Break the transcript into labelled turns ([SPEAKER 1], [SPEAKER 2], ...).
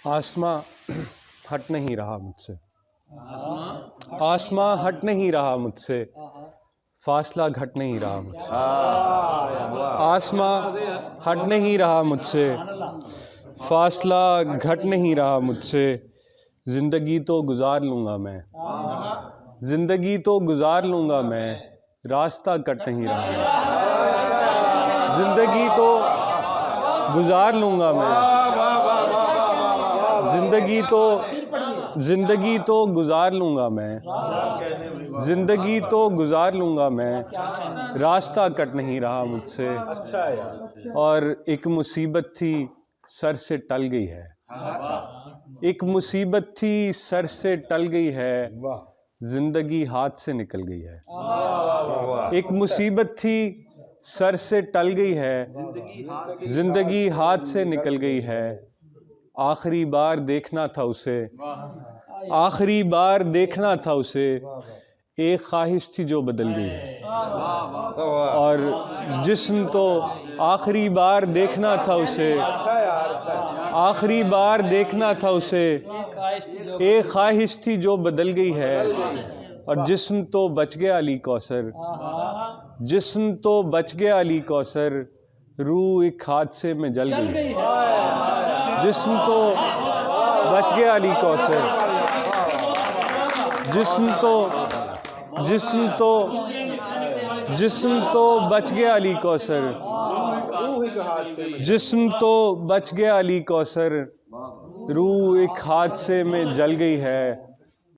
[SPEAKER 1] آسماں ہٹ نہیں رہا مجھ سے، آسماں ہٹ نہیں رہا مجھ سے، فاصلہ گھٹ نہیں رہا مجھ سے، آسماں ہٹ نہیں رہا مجھ سے، فاصلہ گھٹ نہیں رہا مجھ سے، زندگی تو گزار لوں گا میں، زندگی تو گزار لوں گا میں، راستہ کٹ نہیں رہا، زندگی تو گزار لوں گا میں، زندگی تو گزار لوں گا میں، زندگی تو گزار لوں گا میں، راستہ کٹ نہیں رہا مجھ سے، اور ایک مصیبت تھی سر سے ٹل گئی ہے، ایک مصیبت تھی سر سے ٹل گئی ہے، زندگی ہاتھ سے نکل گئی ہے، ایک مصیبت تھی سر سے ٹل گئی ہے، زندگی ہاتھ سے نکل گئی ہے، آخری بار دیکھنا تھا اسے، آخری بار دیکھنا تھا اسے، ایک خواہش تھی جو بدل گئی ہے، اور جسم تو آخری بار دیکھنا تھا اسے، آخری بار دیکھنا تھا اسے، ایک خواہش تھی جو بدل گئی ہے، اور جسم تو بچ گیا علی کوثر، جسم تو بچ گیا علی کوثر، روح ایک حادثے میں جل گئی ہے، جسم تو بچ گیا علی کوثر، جسم تو بچ گیا علی کوثر، جسم تو بچ گیا علی کوثر، روح ایک حادثے میں جل گئی ہے،